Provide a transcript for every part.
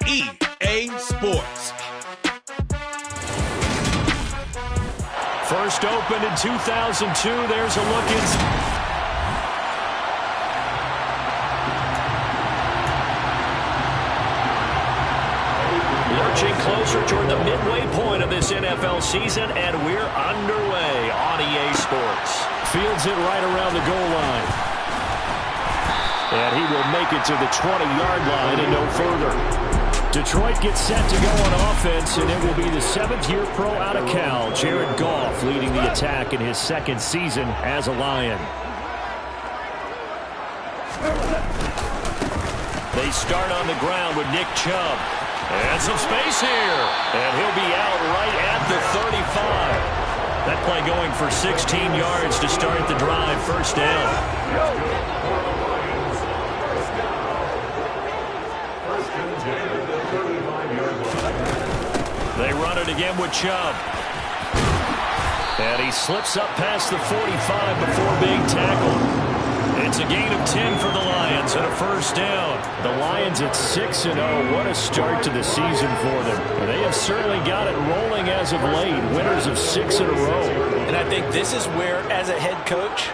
EA Sports. First opened in 2002. There's a look inside. Lurching closer toward the midway point of this NFL season, and we're underway on EA Sports. Fields it right around the goal line. And he will make it to the 20-yard line and no further. Detroit gets set to go on offense, and it will be the seventh-year pro out of Cal, Jared Goff, leading the attack in his second season as a Lion. They start on the ground with Nick Chubb. And some space here. And he'll be out right at the 35. That play going for 16 yards to start the drive. First down. They run it again with Chubb. And he slips up past the 45 before being tackled. It's a gain of 10 for the Lions and a first down. The Lions at 6-0. What a start to the season for them. They have certainly got it rolling as of late. Winners of 6 in a row. And I think this is where, as a head coach,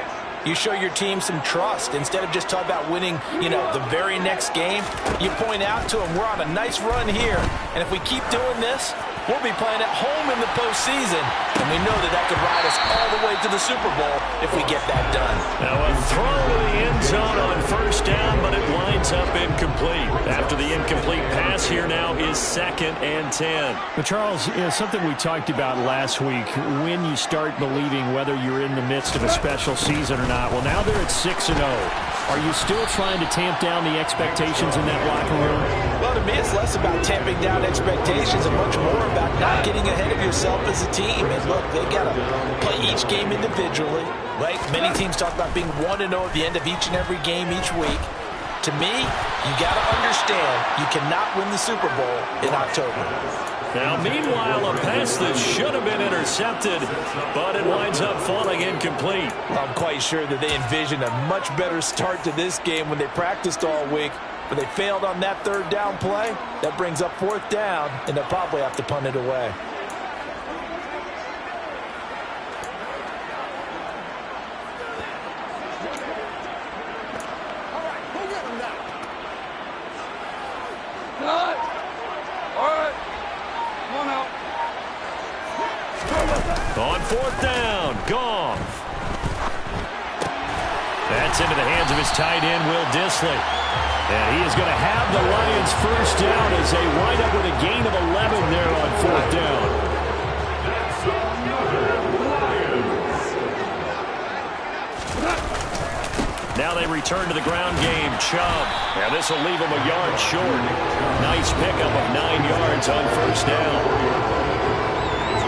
you show your team some trust. Instead of just talking about winning, the very next game, you point out to them, we're on a nice run here. And if we keep doing this, we'll be playing at home in the postseason. And we know that could ride us all the way to the Super Bowl if we get that done. Now a throw to the end zone on first down, but it winds up incomplete. After the incomplete pass, here now is 2nd and 10. But Charles, something we talked about last week, when you start believing whether you're in the midst of a special season or not. Well, now they're at 6-0. Are you still trying to tamp down the expectations in that locker room? Well, to me, it's less about tamping down expectations and much more about not getting ahead of yourself as a team. And look, they got to play each game individually, right? Many teams talk about being 1-0 at the end of each and every game each week. To me, you got to understand you cannot win the Super Bowl in October. Now, meanwhile, a pass that should have been intercepted, but it winds up falling incomplete. I'm quite sure that they envisioned a much better start to this game when they practiced all week, but they failed on that third down play. That brings up 4th down, and they'll probably have to punt it away. On 4th down, Goff. That's into the hands of his tight end, Will Dissly. And he is going to have the Lions first down as they wind up with a gain of 11 there on 4th down. Now they return to the ground game. Chubb. And this will leave him a yard short. Nice pickup of 9 yards on first down.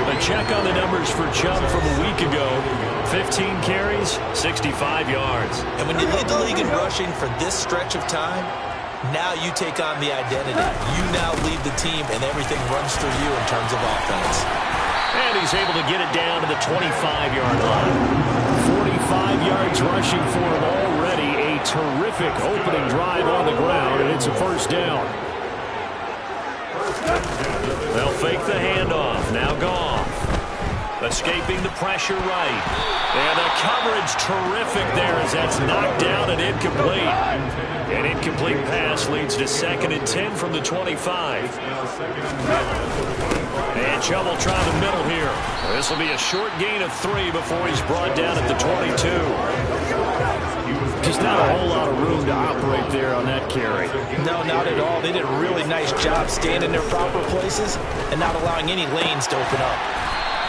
A check on the numbers for Chubb from a week ago. 15 carries, 65 yards. And when you lead the league in rushing for this stretch of time, now you take on the identity. You now lead the team, and everything runs through you in terms of offense. And he's able to get it down to the 25-yard line. 45 yards rushing for him already. A terrific opening drive on the ground, and it's a first down. They'll fake the handoff. Now Goff. Escaping the pressure right. And the coverage terrific there as that's knocked down and incomplete. An incomplete pass leads to 2nd and 10 from the 25. And Chubb will try the middle here. This will be a short gain of 3 before he's brought down at the 22. Just not a whole lot of room to operate there on that carry. No, not at all. They did a really nice job staying in their proper places and not allowing any lanes to open up.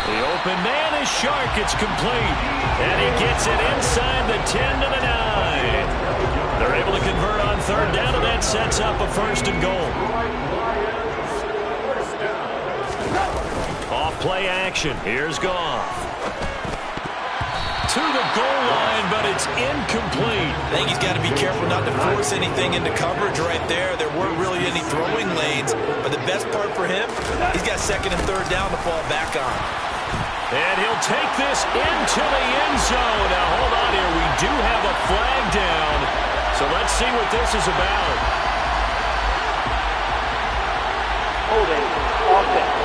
The open man is Shark. It's complete. And he gets it inside the 10 to the 9. They're able to convert on 3rd down, and that sets up a 1st and goal. Off play action. Here's Goff. To the goal line, but it's incomplete. I think he's got to be careful not to force anything into coverage right there. There weren't really any throwing lanes, but the best part for him, he's got 2nd and 3rd down to fall back on. And he'll take this into the end zone. Now, hold on here. We do have a flag down, so let's see what this is about. Holding offense.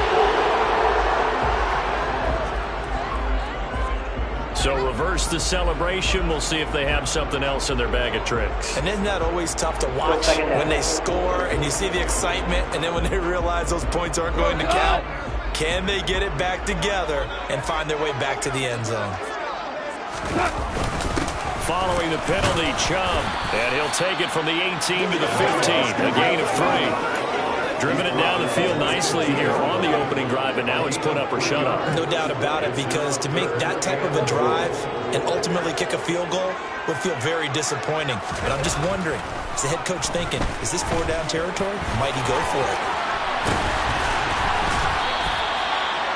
So reverse the celebration. We'll see if they have something else in their bag of tricks. And isn't that always tough to watch when they score and you see the excitement, and then when they realize those points aren't going to count? Can they get it back together and find their way back to the end zone? Following the penalty, Chubb. And he'll take it from the 18 to the 15. A gain of 3. Driven it down the field nicely here on the opening drive, and now it's put up or shut up. No doubt about it, because to make that type of a drive and ultimately kick a field goal would feel very disappointing. But I'm just wondering, is the head coach thinking, is this 4-down territory? Might he go for it?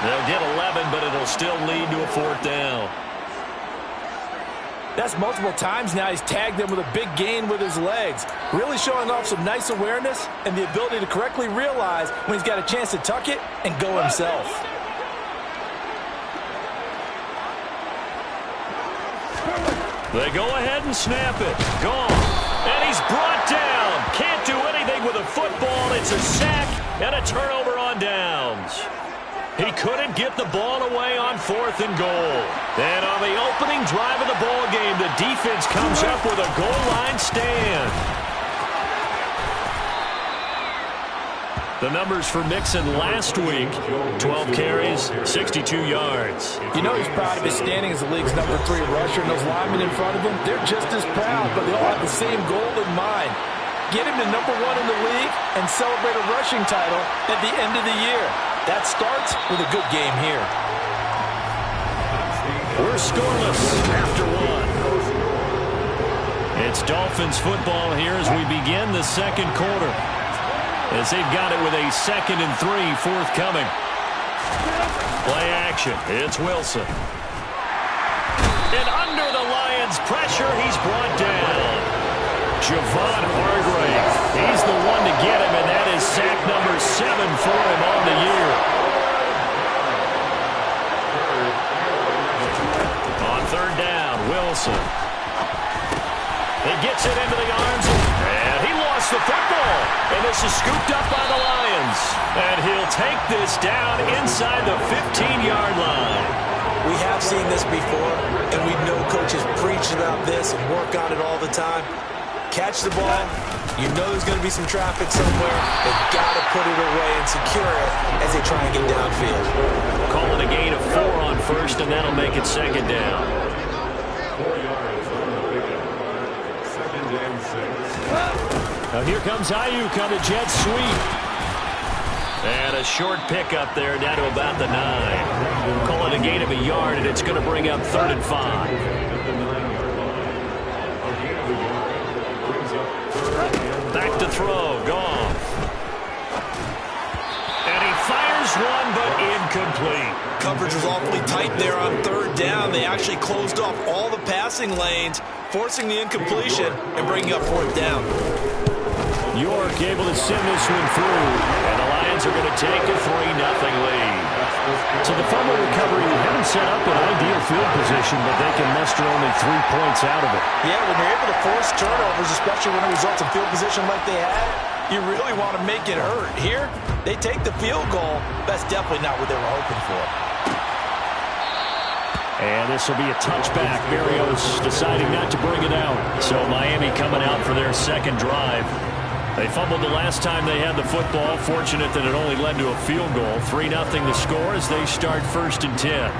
They'll get 11, but it'll still lead to a 4th down. That's multiple times now he's tagged them with a big gain with his legs. Really showing off some nice awareness and the ability to correctly realize when he's got a chance to tuck it and go himself. They go ahead and snap it. Gone. And he's brought down. Can't do anything with a football. It's a sack and a turnover on downs. He couldn't get the ball away on 4th and goal. And on the opening drive of the ball game, the defense comes up with a goal line stand. The numbers for Mixon last week, 12 carries, 62 yards. You know he's proud of his standing as the league's #3 rusher, and those linemen in front of him, they're just as proud, but they all have the same goal in mind. Get him to #1 in the league and celebrate a rushing title at the end of the year. That starts with a good game here. We're scoreless after 1. It's Dolphins football here as we begin the second quarter, as they've got it with a 2nd and 3 forthcoming. Play action. It's Wilson. And under the Lions' pressure, he's brought down. Javon Hargrave. He's the one to get him, and that is sack number 7 for him on the year. On 3rd down, Wilson. He gets it into the arms, and he lost the football. And this is scooped up by the Lions. And he'll take this down inside the 15-yard line. We have seen this before, and we know coaches preach about this and work on it all the time. Catch the ball. You know there's going to be some traffic somewhere. They've got to put it away and secure it as they try and get downfield. Call it a gain of 4 on 1st, and that'll make it 2nd down. 4 yards on the pickup. 2nd and 6. Now here comes Ayuk on the jet sweep. And a short pickup there down to about the 9. Call it a gain of a yard, and it's going to bring up 3rd and 5. Back to throw. Goff. And he fires one, but incomplete. Coverage was awfully tight there on 3rd down. They actually closed off all the passing lanes, forcing the incompletion and bringing up 4th down. York able to send this one through. And the Lions are going to take a 3-0 lead. So the fumble recovery haven't set up an ideal field position, but they can muster only 3 points out of it. Yeah, when you're able to force turnovers, especially when it results in field position like they had, you really want to make it hurt. Here, they take the field goal. That's definitely not what they were hoping for. And this will be a touchback. Berrios deciding not to bring it out. So Miami coming out for their 2nd drive. They fumbled the last time they had the football. Fortunate that it only led to a field goal. 3-0 the score as they start 1st and 10.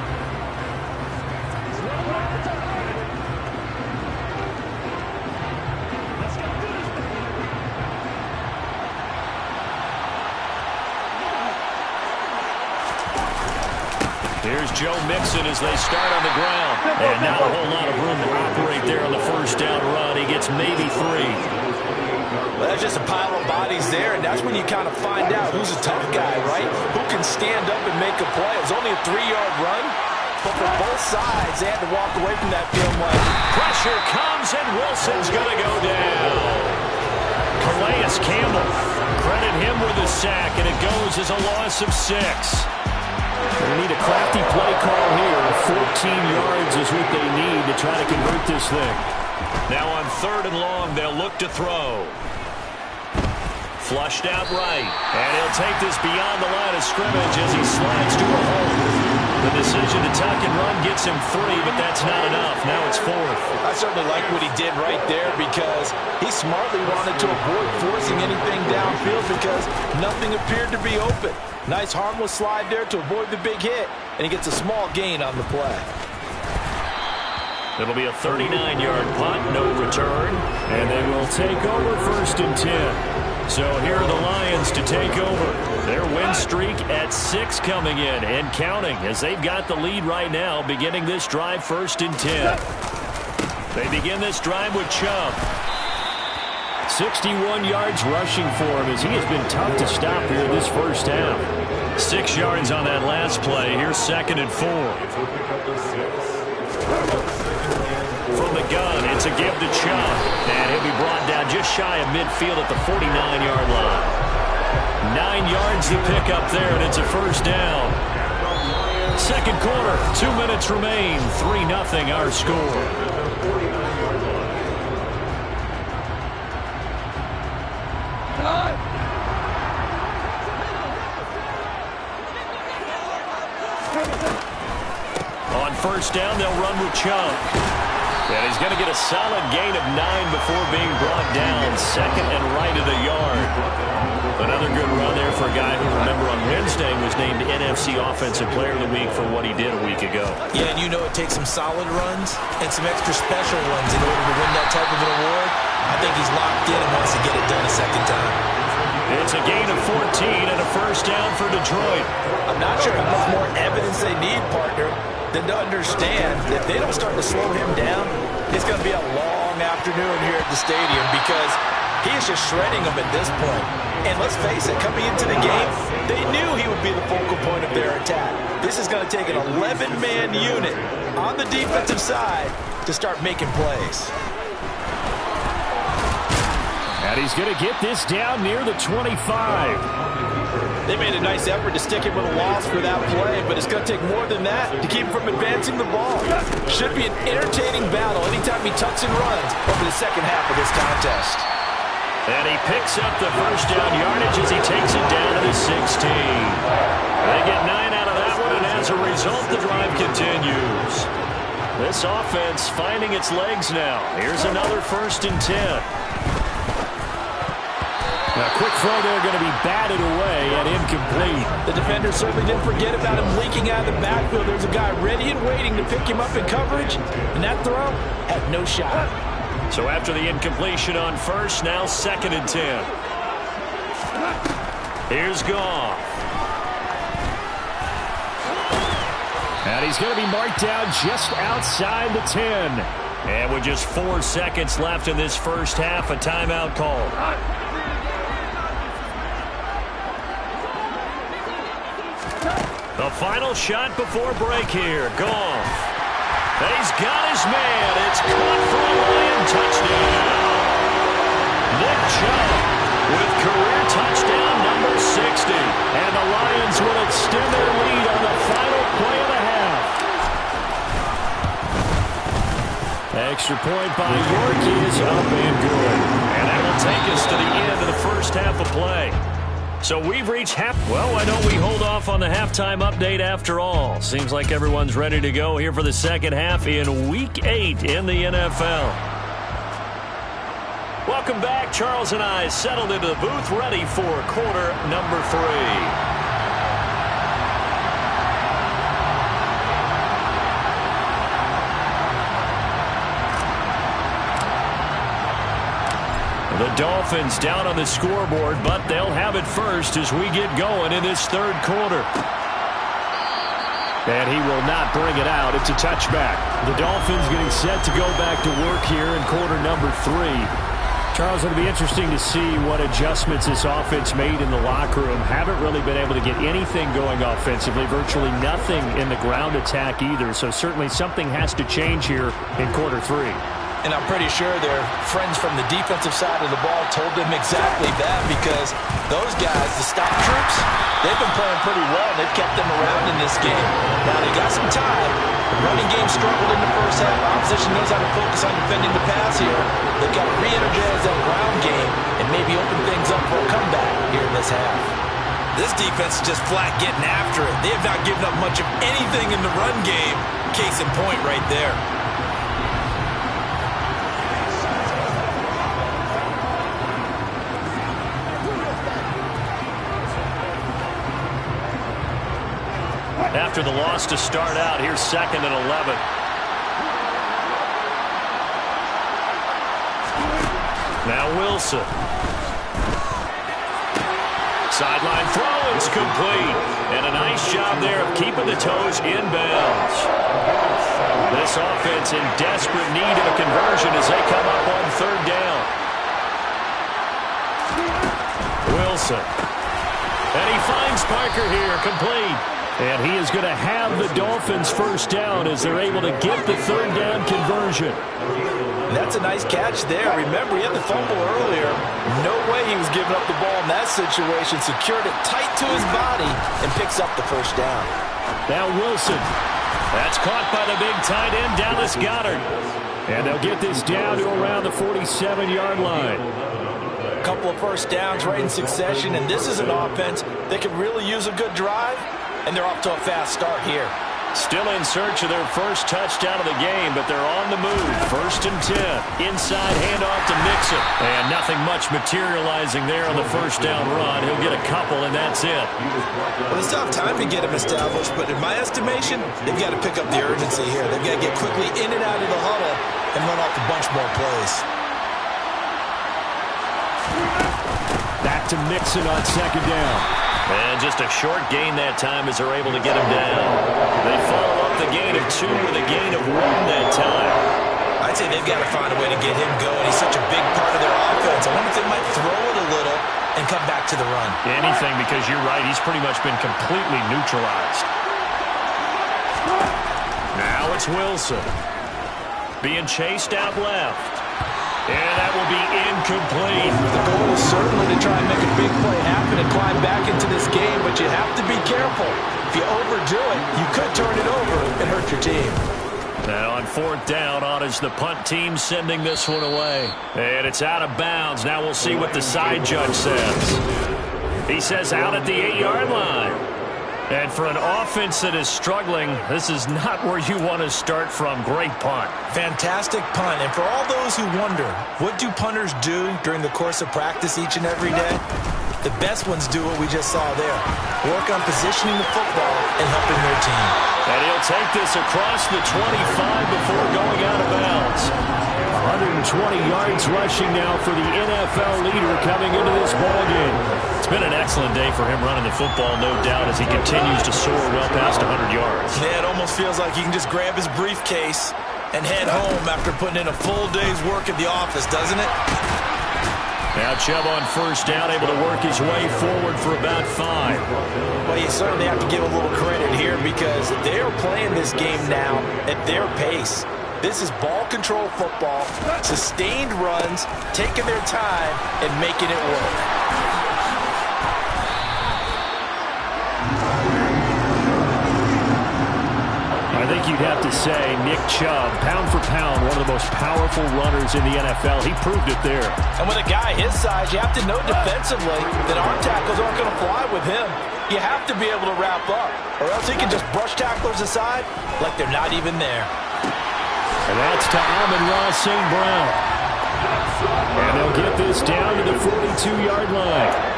Here's Joe Mixon as they start on the ground. And not a whole lot of room to operate there on the 1st down run. He gets maybe 3. Well, that's just a pile of bodies there, and that's when you kind of find out who's a tough guy, right? Who can stand up and make a play. It was only a 3-yard run, but for both sides, they had to walk away from that film like, pressure comes, and Wilson's going to go down. Calais Campbell, credit him with a sack, and it goes as a loss of 6. They need a crafty play call here. 14 yards is what they need to try to convert this thing. Now on 3rd and long, they'll look to throw. Flushed out right. And he'll take this beyond the line of scrimmage as he slides to a hole. The decision to tuck and run gets him 3, but that's not enough. Now it's 4th. I certainly like what he did right there because he smartly wanted to avoid forcing anything downfield because nothing appeared to be open. Nice harmless slide there to avoid the big hit, and he gets a small gain on the play. It'll be a 39-yard punt, no return. And they will take over 1st and 10. So here are the Lions to take over. Their win streak at 6 coming in and counting as they've got the lead right now, beginning this drive 1st and 10. They begin this drive with Chubb. 61 yards rushing for him as he has been tough to stop here this first half. 6 yards on that last play. Here's 2nd and 4. From the gun, it's a give to Chubb. And he'll be brought down just shy of midfield at the 49-yard line. 9 yards to pick up there, and it's a first down. Second quarter, 2 minutes remain. 3-0 our score. On first down, they'll run with Chubb. And he's going to get a solid gain of 9 before being brought down. 2nd and right at a yard. Another good run there for a guy who, remember, on Wednesday was named NFC Offensive Player of the Week for what he did a week ago. Yeah, and you know it takes some solid runs and some extra special ones in order to win that type of an award. I think he's locked in and wants to get it done a second time. It's a gain of 14 and a first down for Detroit. I'm not sure how much more evidence they need, partner, than to understand that if they don't start to slow him down, it's going to be a long afternoon here at the stadium because he is just shredding them at this point. And let's face it, coming into the game, they knew he would be the focal point of their attack. This is going to take an 11-man unit on the defensive side to start making plays. And he's going to get this down near the 25. They made a nice effort to stick him with a loss for that play, but it's going to take more than that to keep him from advancing the ball. Should be an entertaining battle anytime he tucks and runs over the second half of this contest. And he picks up the first down yardage as he takes it down to the 16. They get 9 out of that one, and as a result, the drive continues. This offense finding its legs now. Here's another 1st and 10. Now, quick throw there going to be batted away and incomplete. The defender certainly didn't forget about him leaking out of the backfield. There's a guy ready and waiting to pick him up in coverage, and that throw had no shot. So after the incompletion on first, now 2nd and 10. Here's Goff. And he's going to be marked down just outside the 10. And with just 4 seconds left in this first half, a timeout call. The final shot before break here. Goff. He's got his man. It's caught for a Lion touchdown. Nick Chubb with career touchdown number 60. And the Lions will extend their lead on the final play of the half. Extra point by York is up and good. And that will take us to the end of the first half of play. So we've reached half. Well, why don't we hold off on the halftime update after all? Seems like everyone's ready to go here for the second half in Week 8 in the NFL. Welcome back. Charles and I settled into the booth ready for quarter number 3. The Dolphins down on the scoreboard, but they'll have it first as we get going in this third quarter. And he will not bring it out. It's a touchback. The Dolphins getting set to go back to work here in quarter number 3. Charles, it'll be interesting to see what adjustments this offense made in the locker room. Haven't really been able to get anything going offensively. Virtually nothing in the ground attack either. So certainly something has to change here in quarter 3. And I'm pretty sure their friends from the defensive side of the ball told them exactly that because those guys, the stop troops, They've been playing pretty well. They've kept them around in this game. Now, they got some time. The running game struggled in the first half. Opposition knows how to focus on defending the pass here. They've got to re-energize that ground game and maybe open things up for a comeback here in this half. This defense is just flat getting after it. They have not given up much of anything in the run game. Case in point right there. After the loss to start out, here's 2nd and 11. Now Wilson. Sideline throw, it's complete. And a nice job there of keeping the toes in bounds. This offense in desperate need of a conversion as they come up on 3rd down. Wilson. And he finds Parker here, complete. And he is going to have the Dolphins first down as they're able to get the 3rd down conversion. That's a nice catch there. Remember, he had the fumble earlier. No way he was giving up the ball in that situation. Secured it tight to his body and picks up the first down. Now Wilson. That's caught by the big tight end, Dallas Goedert. And they'll get this down to around the 47-yard line. A couple of first downs right in succession, and this is an offense that could really use a good drive. And they're off to a fast start here. Still in search of their first touchdown of the game, but they're on the move. 1st and 10. Inside handoff to Mixon. And nothing much materializing there on the first down run. He'll get a couple, and that's it. Well, they still have time to get him established, but in my estimation, they've got to pick up the urgency here. They've got to get quickly in and out of the huddle and run off a bunch more plays. Back to Mixon on 2nd down. And just a short gain that time as they're able to get him down. They follow up the gain of 2 with a gain of 1 that time. I'd say they've got to find a way to get him going. He's such a big part of their offense. I wonder if they might throw it a little and come back to the run. Anything, because you're right. He's pretty much been completely neutralized. Now it's Wilson. Being chased out left. And that will be incomplete. The goal is certainly to try and make a big play happen and climb back into this game, but you have to be careful. If you overdo it, you could turn it over and hurt your team. Now on 4th down, on is the punt team sending this one away. And it's out of bounds. Now we'll see what the side judge says. He says out at the 8-yard line. And for an offense that is struggling, this is not where you want to start from. Great punt. Fantastic punt. And for all those who wonder, what do punters do during the course of practice each and every day? The best ones do what we just saw there. Work on positioning the football and helping their team. And he'll take this across the 25 before going out of bounds. 120 yards rushing now for the NFL leader coming into this ballgame. It's been an excellent day for him running the football, no doubt, as he continues to soar well past 100 yards. Yeah, it almost feels like he can just grab his briefcase and head home after putting in a full day's work at the office, doesn't it? Now Chubb on 1st down, able to work his way forward for about 5. Well, you certainly have to give a little credit here because they're playing this game now at their pace. This is ball control football, sustained runs, taking their time, and making it work. I think you'd have to say Nick Chubb, pound for pound, one of the most powerful runners in the NFL. He proved it there. And with a guy his size, you have to know defensively that arm tackles aren't going to fly with him. You have to be able to wrap up, or else he can just brush tacklers aside like they're not even there. And that's to Amon-Ra St. Brown. And they'll get this down to the 42-yard line.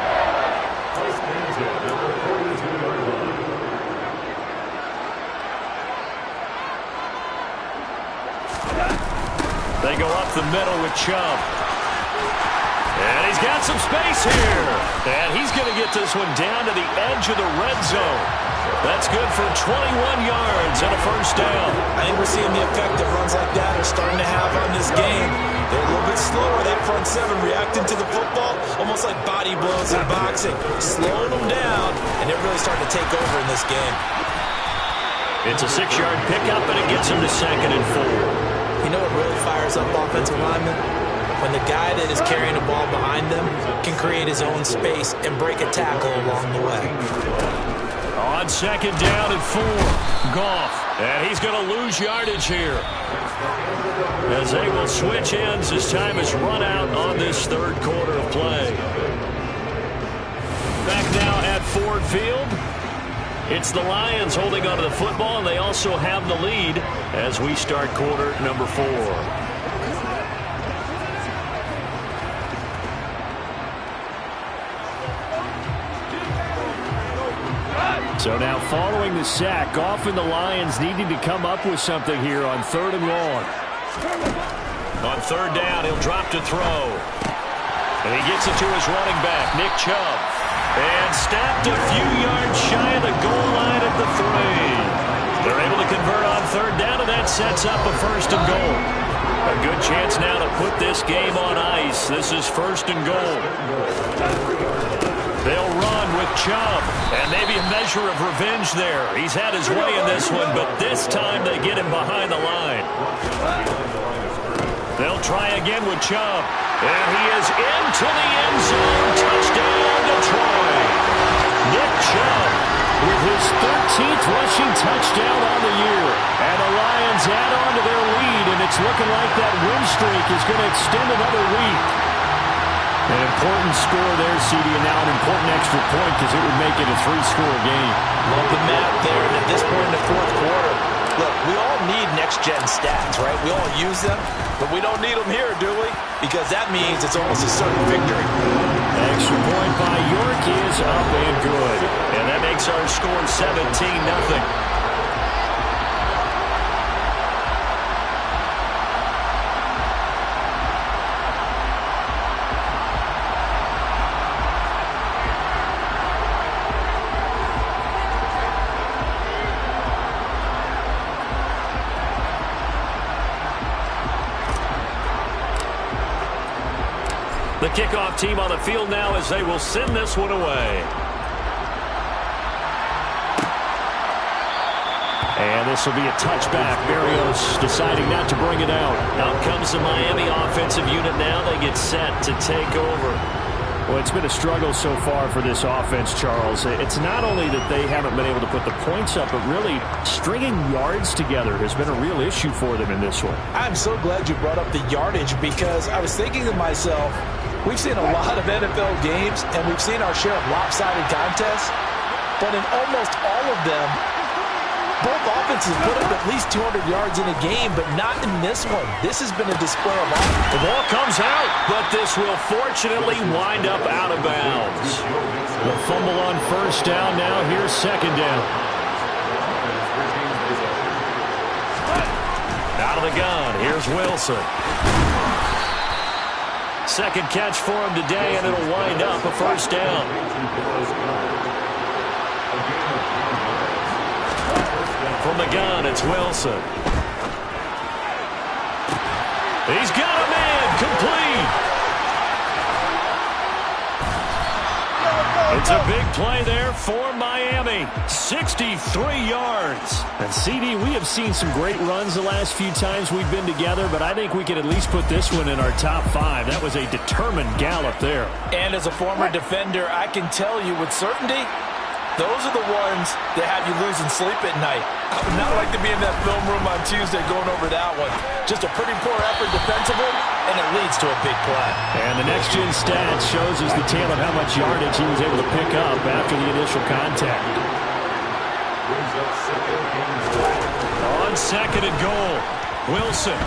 They go up the middle with Chubb. And he's got some space here. And he's going to get this one down to the edge of the red zone. That's good for 21 yards and a first down. I think we're seeing the effect that runs like that are starting to have on this game. They're a little bit slower, that front seven, reacting to the football, almost like body blows in boxing, slowing them down, and they're really starting to take over in this game. It's a 6-yard pickup, and it gets him to 2nd and 4. You know what really fires up offensive linemen? When the guy that is carrying the ball behind them can create his own space and break a tackle along the way. On second down and 4. Goff. And he's going to lose yardage here, as they will switch ends as time is run out on this third quarter of play. Back now at Ford Field. It's the Lions holding onto the football, and they also have the lead as we start quarter number 4. So now following the sack, Goff and the Lions needing to come up with something here on 3rd and long. On 3rd down, he'll drop to throw. And he gets it to his running back, Nick Chubb. And snapped a few yards shy of the goal line at the 3. They're able to convert on 3rd down, and that sets up a 1st and goal. A good chance now to put this game on ice. This is 1st and goal. They'll run with Chubb, and maybe a measure of revenge there. He's had his way in this one, but this time they get him behind the line. They'll try again with Chubb, and he is into the end zone. Touchdown, Detroit. Nick Chubb with his 13th rushing touchdown on the year. And the Lions add on to their lead, and it's looking like that win streak is going to extend another week. An important score there, CD, and now an important extra point because it would make it a 3-score game. Love the map there, and at this point in the 4th quarter, look, we all need next-gen stats, right? We all use them, but we don't need them here, do we? Because that means it's almost a certain victory. Extra point by York is up and good. And that makes our score 17-0. The kickoff team on the field now as they will send this one away. And this will be a touchback. Berrios deciding not to bring it out. Out comes the Miami offensive unit now. They get set to take over. Well, it's been a struggle so far for this offense, Charles. It's not only that they haven't been able to put the points up, but really stringing yards together has been a real issue for them in this one. I'm so glad you brought up the yardage because I was thinking to myself, we've seen a lot of NFL games, and we've seen our share of lopsided contests, but in almost all of them, both offenses put up at least 200 yards in a game, but not in this one. This has been a display of offense. The ball comes out, but this will fortunately wind up out of bounds. The fumble on 1st down now. Here's 2nd down. Out of the gun. Here's Wilson. Second catch for him today, and it'll wind up a 1st down. From the gun, it's Wilson. He's got a man complete. It's a big play there for Miami. 63 yards. And CD, we have seen some great runs the last few times we've been together, but I think we can at least put this one in our top 5. That was a determined gallop there. And as a former defender, I can tell you with certainty, those are the ones that have you losing sleep at night. I would not like to be in that film room on Tuesday going over that one. Just a pretty poor effort defensively, and it leads to a big play. And the next-gen stats shows us the tale of how much yardage he was able to pick up after the initial contact. On 2nd and goal, Wilson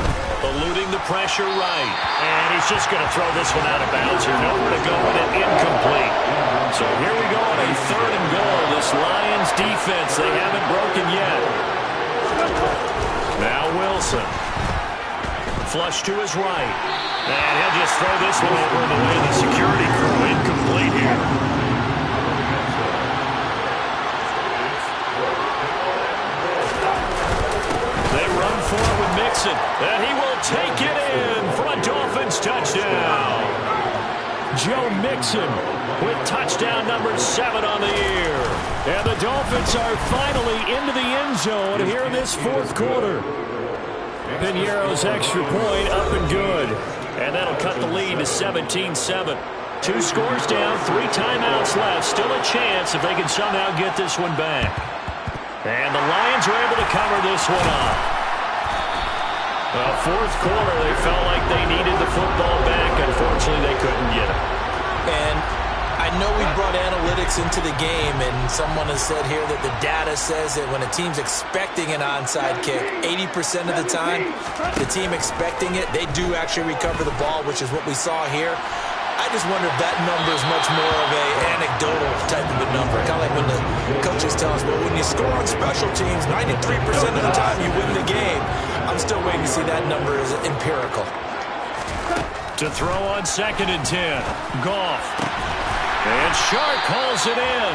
eluding the pressure right. And he's just going to throw this one out of bounds here. Nowhere to go with it, incomplete. So here we go on a 3rd and goal. This Lions defense, they haven't broken yet. Now Wilson. Flush to his right. And he'll just throw this one over in the way of the security crew. Incomplete here. They run for it with Mixon. And he will take it in for a Dolphins touchdown. Joe Mixon with touchdown number 7 on the year. And the Dolphins are finally into the end zone here in this 4th quarter. Piñeiro's extra point up and good. And that'll cut the lead to 17-7. 2 scores down, 3 timeouts left. Still a chance if they can somehow get this one back. And the Lions are able to cover this one up. Well, fourth quarter, they felt like they needed the football back. Unfortunately, they couldn't get it. And I know we brought analytics into the game, and someone has said here that the data says that when a team's expecting an onside kick, 80% of the time, the team expecting it, they do actually recover the ball, which is what we saw here. I just wonder if that number is much more of an anecdotal type of a number. Kind of like when the coaches tell us, well, when you score on special teams, 93% of the time you win the game. I'm still waiting to see that number is empirical. To throw on 2nd and 10. Goff. And Shark hauls it in.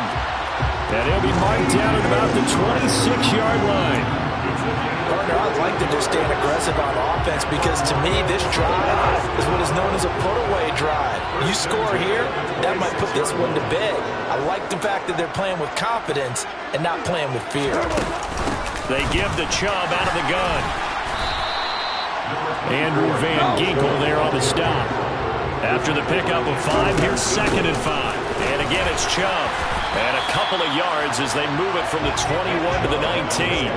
And he'll be marked down at about the 26-yard line. Partner, I'd like to just stand aggressive on offense because to me this drive is what is known as a put-away drive. You score here, that might put this one to bed. I like the fact that they're playing with confidence and not playing with fear. They give the Chubb out of the gun. Andrew Van Ginkel there on the stop. After the pickup of 5, here's 2nd and 5. And again, it's Chubb. And a couple of yards as they move it from the 21 to the 19.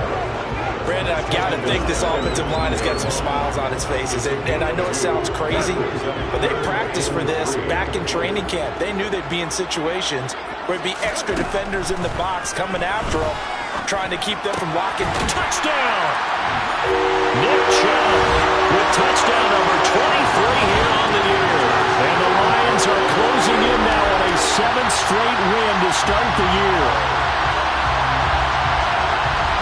Brandon, I've got to think this offensive line has got some smiles on its faces. And I know it sounds crazy, but they practiced for this back in training camp. They knew they'd be in situations where it'd be extra defenders in the box coming after them, trying to keep them from locking. Touchdown! Nick Chubb with touchdown number 23 here on the year. And the Lions are closing in now on a 7th straight win to start the year.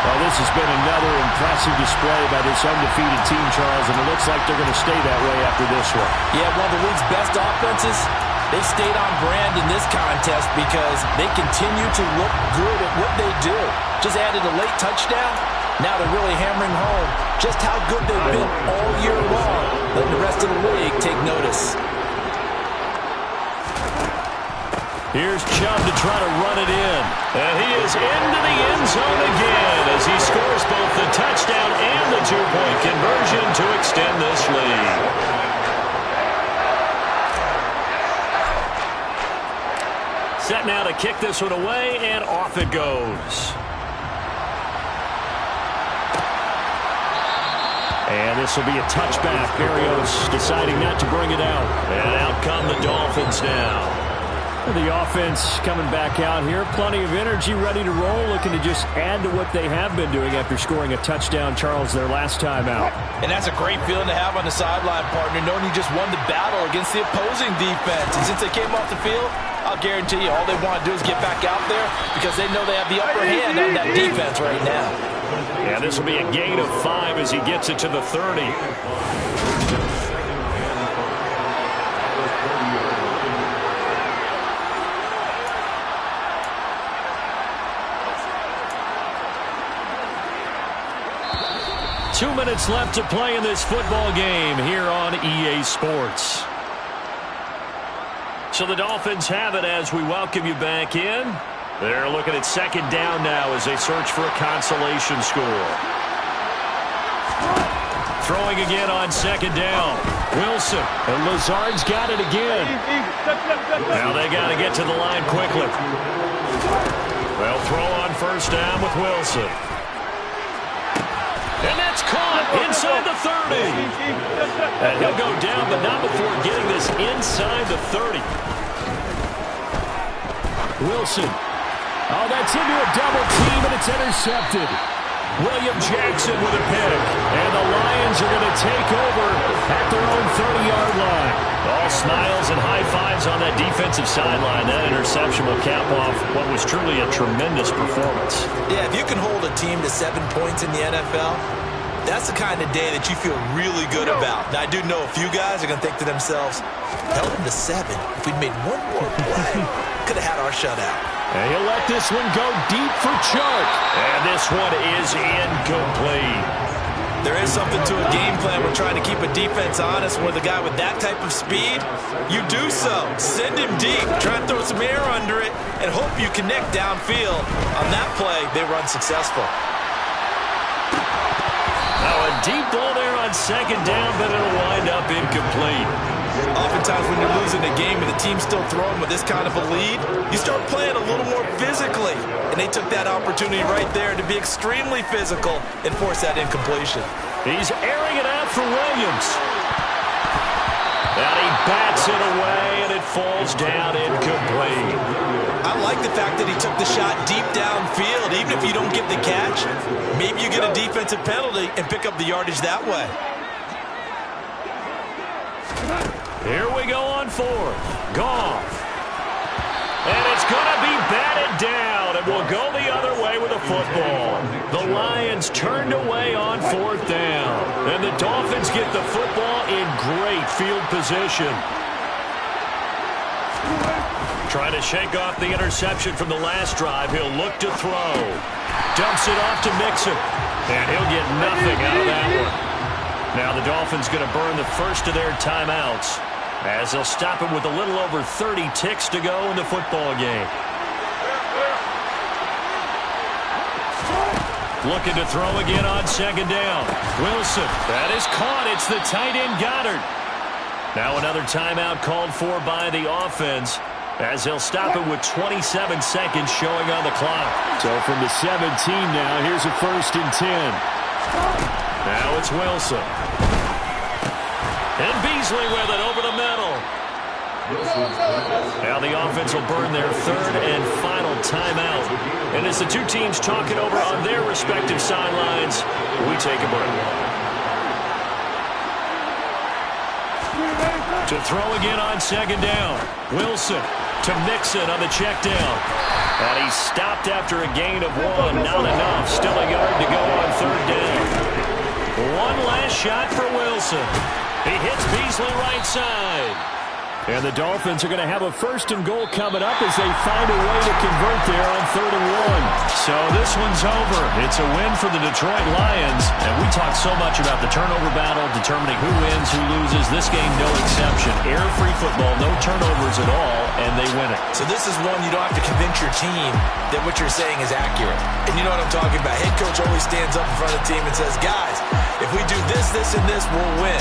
Well, this has been another impressive display by this undefeated team, Charles, and it looks like they're going to stay that way after this one. Yeah, one of the league's best offenses. They stayed on brand in this contest because they continue to look good at what they do. Just added a late touchdown. Now they're really hammering home just how good they've been all year long, letting the rest of the league take notice. Here's Chubb to try to run it in. And he is into the end zone again as he scores both the touchdown and the 2-point conversion to extend this lead. Set now to kick this one away, and off it goes. And this will be a touchback. Berrios deciding not to bring it out. And out come the Dolphins now. The offense coming back out here. Plenty of energy, ready to roll, looking to just add to what they have been doing after scoring a touchdown, Charles, their last time out. And that's a great feeling to have on the sideline, partner, knowing you just won the battle against the opposing defense. And since they came off the field, I'll guarantee you all they want to do is get back out there because they know they have the upper hand on that defense right now. Yeah, this will be a gain of 5 as he gets it to the 30. Two minutes left to play in this football game here on EA Sports. So the Dolphins have it as we welcome you back in. They're looking at 2nd down now as they search for a consolation score. Throwing again on 2nd down. Wilson. And Lazard's got it again. Now they got to get to the line quickly. They'll throw on 1st down with Wilson. And that's caught inside the 30. And he'll go down, but not before getting this inside the 30. Wilson. Oh, that's into a double team, and it's intercepted. William Jackson with a pick. And the Lions are going to take over at their own 30-yard line. All smiles and high fives on that defensive sideline. That interception will cap off what was truly a tremendous performance. Yeah, if you can hold a team to 7 points in the NFL, that's the kind of day that you feel really good about. Now, I do know a few guys are going to think to themselves, held them to 7. If we'd made one more play, could have had our shutout. And he'll let this one go deep for Chuck. And this one is incomplete. There is something to a game plan when trying to keep a defense honest. With a guy with that type of speed, you do so. Send him deep. Try and throw some air under it and hope you connect downfield. On that play, they run successful. Now a deep ball there on 2nd down, but it'll wind up incomplete. Oftentimes when you're losing a game and the team's still throwing with this kind of a lead, you start playing a little more physically. And they took that opportunity right there to be extremely physical and force that incompletion. He's airing it out for Williams. And he bats it away, and it falls down incomplete. I like the fact that he took the shot deep downfield. Even if you don't get the catch, maybe you get a defensive penalty and pick up the yardage that way. Here we go on fourth. Goff. And it's going to be batted down, and we'll go the other way with the football. The Lions turned away on fourth down, and the Dolphins get the football in great field position. Trying to shake off the interception from the last drive. He'll look to throw. Dumps it off to Mixon, and he'll get nothing out of that one. Now the Dolphins going to burn the first of their timeouts, as they'll stop him with a little over 30 ticks to go in the football game. Looking to throw again on second down. Wilson, that is caught. It's the tight end Goddard. Now another timeout called for by the offense, as they'll stop it with 27 seconds showing on the clock. So from the 17 now, here's a 1st and 10. Now it's Wilson. And Beasley with it over the middle. Now the offense will burn their third and final timeout. And as the two teams talk it over on their respective sidelines, we take a break. To throw again on second down. Wilson to Mixon on the check down. And he's stopped after a gain of 1. Not enough. Still a yard to go on third down. One last shot for Wilson. He hits Beasley right side. And the Dolphins are going to have a 1st and goal coming up as they find a way to convert there on 3rd and 1. So this one's over. It's a win for the Detroit Lions. And we talk so much about the turnover battle, determining who wins, who loses. This game, no exception. Error-free football, no turnovers at all, and they win it. So this is one you don't have to convince your team that what you're saying is accurate. And you know what I'm talking about. Head coach always stands up in front of the team and says, guys, if we do this, this, and this, we'll win.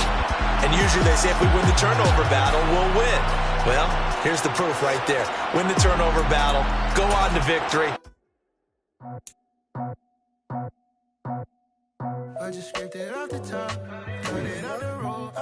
And usually they say if we win the turnover battle, we'll win. Well, here's the proof right there. Win the turnover battle, go on to victory. I just scraped it off the top, put it on the road.